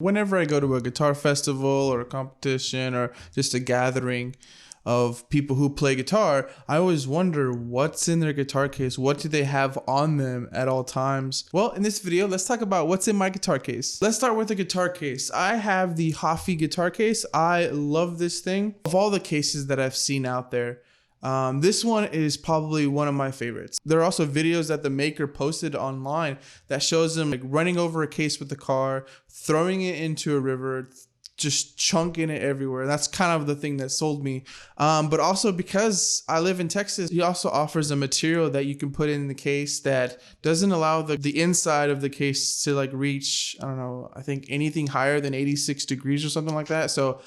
Whenever I go to a guitar festival or a competition or just a gathering of people who play guitar, I always wonder what's in their guitar case. What do they have on them at all times? Well, in this video, let's talk about what's in my guitar case. Let's start with the guitar case. I have the Hoffi guitar case. I love this thing. Of all the cases that I've seen out there, this one is probably one of my favorites. There are also videos that the maker posted online that shows them like running over a case with the car, throwing it into a river, just chunking it everywhere. That's kind of the thing that sold me. But also because I live in Texas, he also offers a material that you can put in the case that doesn't allow the inside of the case to like reach, I don't know, I think anything higher than 86 degrees or something like that. So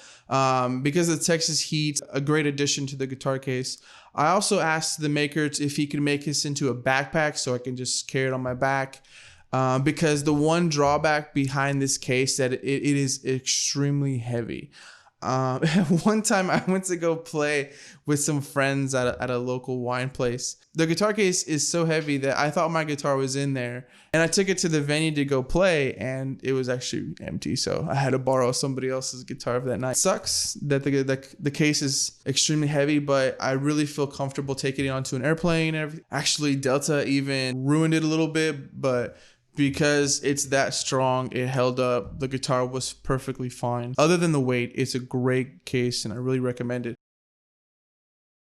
because of the Texas heat, a great addition to the guitar case. I also asked the maker if he could make this into a backpack so I can just carry it on my back. Because the one drawback behind this case that it is extremely heavy. One time I went to go play with some friends at a local wine place. The guitar case is so heavy that I thought my guitar was in there, and I took it to the venue to go play and it was actually empty. So I had to borrow somebody else's guitar for that night. It sucks that the case is extremely heavy, but I really feel comfortable taking it onto an airplane. Actually, Delta even ruined it a little bit, but because it's that strong, it held up. The guitar was perfectly fine. Other than the weight, it's a great case and I really recommend it.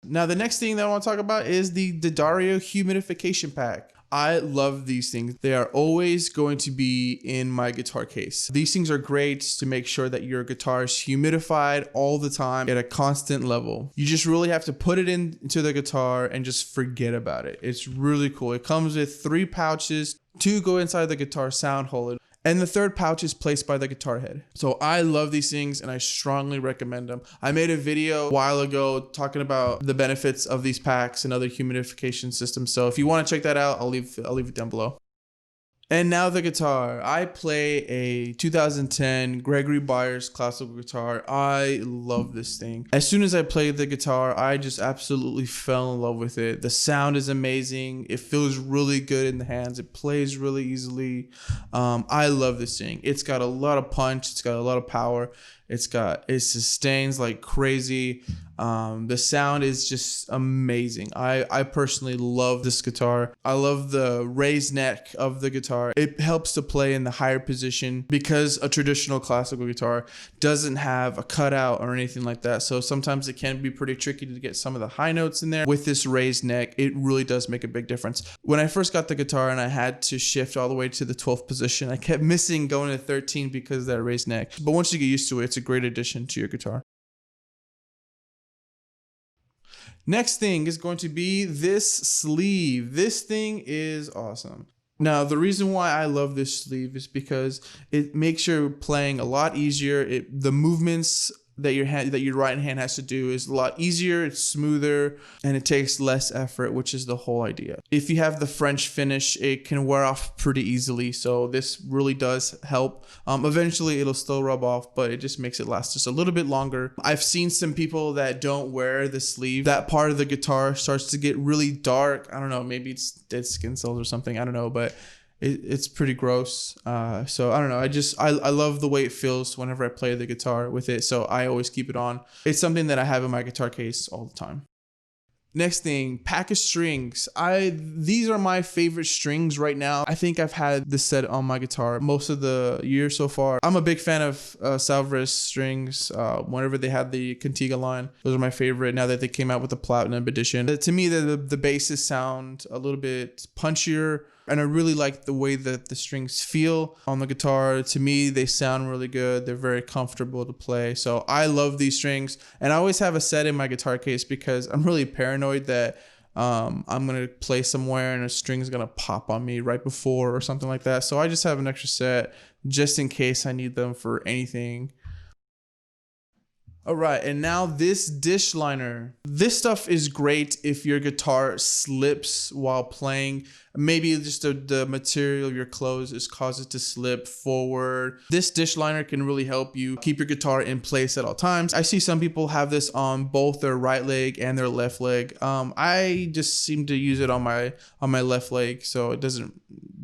Now, the next thing that I want to talk about is the Dario Humidification Pack. I love these things. They are always going to be in my guitar case. These things are great to make sure that your guitar is humidified all the time at a constant level. You just really have to put it into the guitar and just forget about it. It's really cool. It comes with 3 pouches. 2 go inside the guitar sound hole, and the 3rd pouch is placed by the guitar head. So I love these things and I strongly recommend them. I made a video a while ago talking about the benefits of these packs and other humidification systems. So if you want to check that out, I'll leave it down below. And now the guitar. I play a 2010 Gregory Byers classical guitar. I love this thing. As soon as I played the guitar, I just absolutely fell in love with it. The sound is amazing. It feels really good in the hands. It plays really easily. I love this thing. It's got a lot of punch. It's got a lot of power. It sustains like crazy. The sound is just amazing. I personally love this guitar. I love the raised neck of the guitar. It helps to play in the higher position because a traditional classical guitar doesn't have a cutout or anything like that. So sometimes it can be pretty tricky to get some of the high notes in there. With this raised neck, it really does make a big difference. When I first got the guitar and I had to shift all the way to the 12th position, I kept missing going to 13 because of that raised neck. But once you get used to it, it's a great addition to your guitar. Next thing is going to be this sleeve. This thing is awesome. Now, the reason why I love this sleeve is because it makes your playing a lot easier. The movements that your right hand has to do is a lot easier, it's smoother, and it takes less effort, which is the whole idea. If you have the French finish, it can wear off pretty easily, so this really does help. Eventually it'll still rub off, but it just makes it last just a little bit longer. I've seen some people that don't wear the sleeve. That part of the guitar starts to get really dark. I don't know, maybe it's dead skin cells or something, I don't know, but it's pretty gross. So I don't know. I love the way it feels whenever I play the guitar with it. So I always keep it on. It's something that I have in my guitar case all the time. Next thing, pack of strings. These are my favorite strings right now. I think I've had this set on my guitar most of the year so far. I'm a big fan of Salvarez strings. Whenever they had the Contiga line, those are my favorite. Now that they came out with the Platinum edition, to me the basses sound a little bit punchier. And I really like the way that the strings feel on the guitar. To me, they sound really good. They're very comfortable to play. So I love these strings. And I always have a set in my guitar case because I'm really paranoid that I'm going to play somewhere and a string is going to pop on me right before or something like that. So I just have an extra set just in case I need them for anything. All right, and now this dish liner. This stuff is great if your guitar slips while playing. Maybe just the material of your clothes is causes to slip forward. This dish liner can really help you keep your guitar in place at all times. I see some people have this on both their right leg and their left leg. I just seem to use it on my left leg, so it doesn't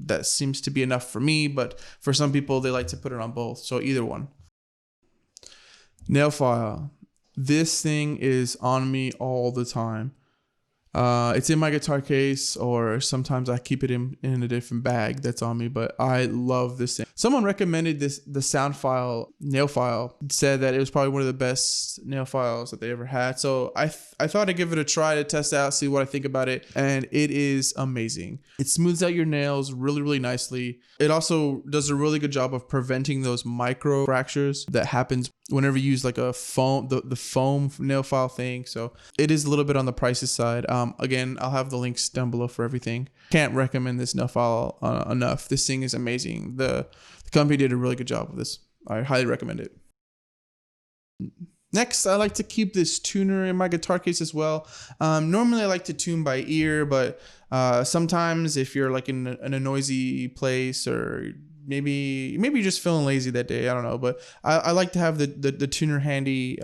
that seems to be enough for me, but for some people, they like to put it on both. So either one. Nail file. This thing is on me all the time. It's in my guitar case, or sometimes I keep it in a different bag that's on me, but I love this thing. Someone recommended the sound file, nail file, said that it was probably one of the best nail files that they ever had. So I thought I'd give it a try to test out, see what I think about it. And it is amazing. It smooths out your nails really, really nicely. It also does a really good job of preventing those micro fractures that happens whenever you use like a foam, the foam nail file thing. So it is a little bit on the pricey side. Again, I'll have the links down below for everything. Can't recommend this nail file enough. This thing is amazing. The company did a really good job with this. I highly recommend it. Next, I like to keep this tuner in my guitar case as well. Normally I like to tune by ear, but sometimes if you're like in a noisy place, or maybe you're just feeling lazy that day, I don't know, but I like to have the tuner handy,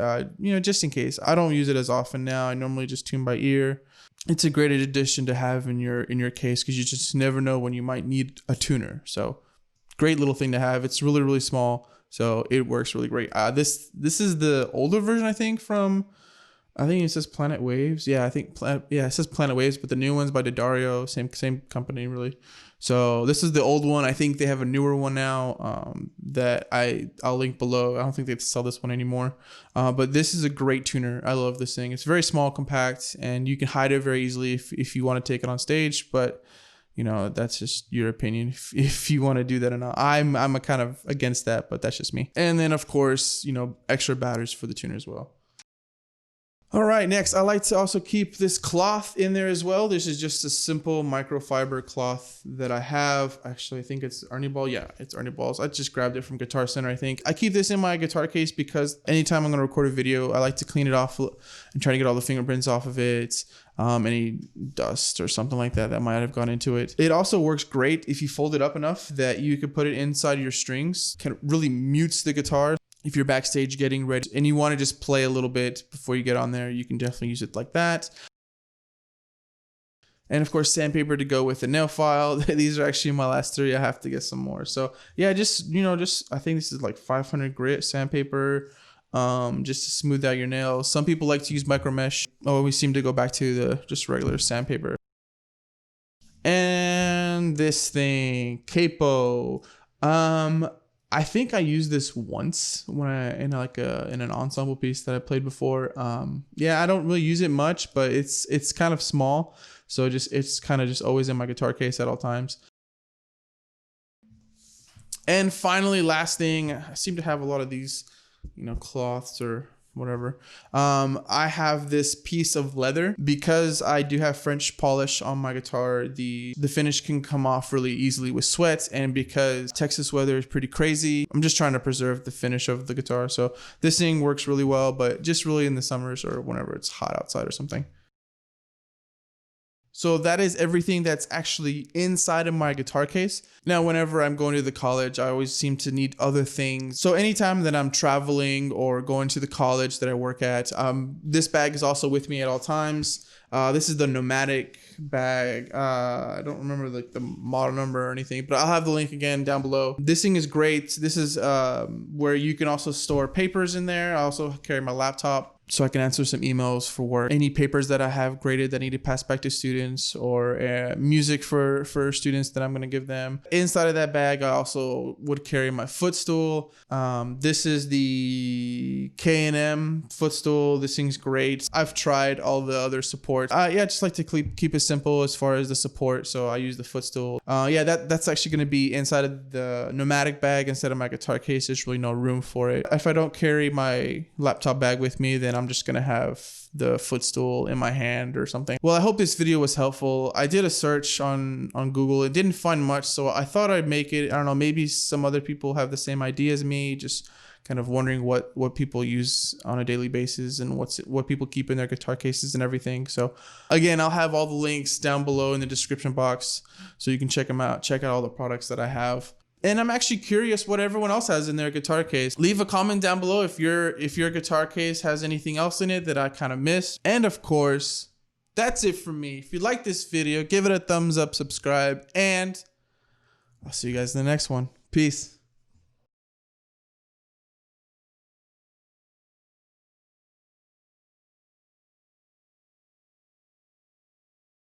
just in case. I don't use it as often now. I normally just tune by ear. It's a great addition to have in your case, because you just never know when you might need a tuner. So great little thing to have. It's really, really small, so it works really great. This is the older version, I think, I think it says Planet Waves. Yeah, it says Planet Waves, but the new one's by D'Addario, same company really. So this is the old one. I think they have a newer one now that I'll link below. I don't think they sell this one anymore. But this is a great tuner. I love this thing. It's very small, compact, and you can hide it very easily if you want to take it on stage. But that's just your opinion if you want to do that or not. I'm a kind of against that, but that's just me. And then of course, extra batteries for the tuner as well. All right, next, I like to also keep this cloth in there as well. This is just a simple microfiber cloth that I have. Actually, I think it's Ernie Ball. Yeah, it's Ernie Balls. I just grabbed it from Guitar Center, I think. I keep this in my guitar case because anytime I'm going to record a video, I like to clean it off and try to get all the fingerprints off of it. Any dust or something like that might have gone into it. It also works great if you fold it up enough that you could put it inside your strings. Kind of really mutes the guitar. If you're backstage getting ready and you want to just play a little bit before you get on there, you can definitely use it like that. And of course, sandpaper to go with the nail file. These are actually my last 3. I have to get some more. So yeah, just I think this is like 500 grit sandpaper, just to smooth out your nails. Some people like to use micro mesh. Oh, we seem to go back to the just regular sandpaper. And this thing, capo. I think I used this once when in an ensemble piece that I played before. Yeah, I don't really use it much, but it's kind of small, so it's kind of just always in my guitar case at all times. And finally, last thing, I seem to have a lot of these, cloths or whatever. I have this piece of leather because I do have French polish on my guitar. The finish can come off really easily with sweat, and because Texas weather is pretty crazy, I'm just trying to preserve the finish of the guitar. So this thing works really well, but just really in the summers or whenever it's hot outside or something. So that is everything that's actually inside of my guitar case. Now, whenever I'm going to the college, I always seem to need other things. So anytime that I'm traveling or going to the college that I work at, this bag is also with me at all times. This is the Nomadic bag. I don't remember the model number or anything, but I'll have the link again down below. This thing is great. This is where you can also store papers in there. I also carry my laptop, so I can answer some emails for work. Any papers that I have graded that need to pass back to students, or music for students that I'm going to give them. Inside of that bag, I also would carry my footstool. This is the K&M footstool. This thing's great. I've tried all the other support. I just like to keep it simple as far as the support, so I use the footstool. Yeah, that's actually going to be inside of the Nomadic bag instead of my guitar case. There's really no room for it. If I don't carry my laptop bag with me, then I'm just going to have the footstool in my hand or something. Well, I hope this video was helpful. I did a search on Google. It didn't find much, so I thought I'd make it. I don't know, maybe some other people have the same idea as me, just kind of wondering what people use on a daily basis and what people keep in their guitar cases and everything. So again, I'll have all the links down below in the description box so you can check them out. Check out all the products that I have. And I'm actually curious what everyone else has in their guitar case. Leave a comment down below if your guitar case has anything else in it that I kind of missed. And of course, that's it from me. If you like this video, give it a thumbs up, subscribe, and I'll see you guys in the next one. Peace.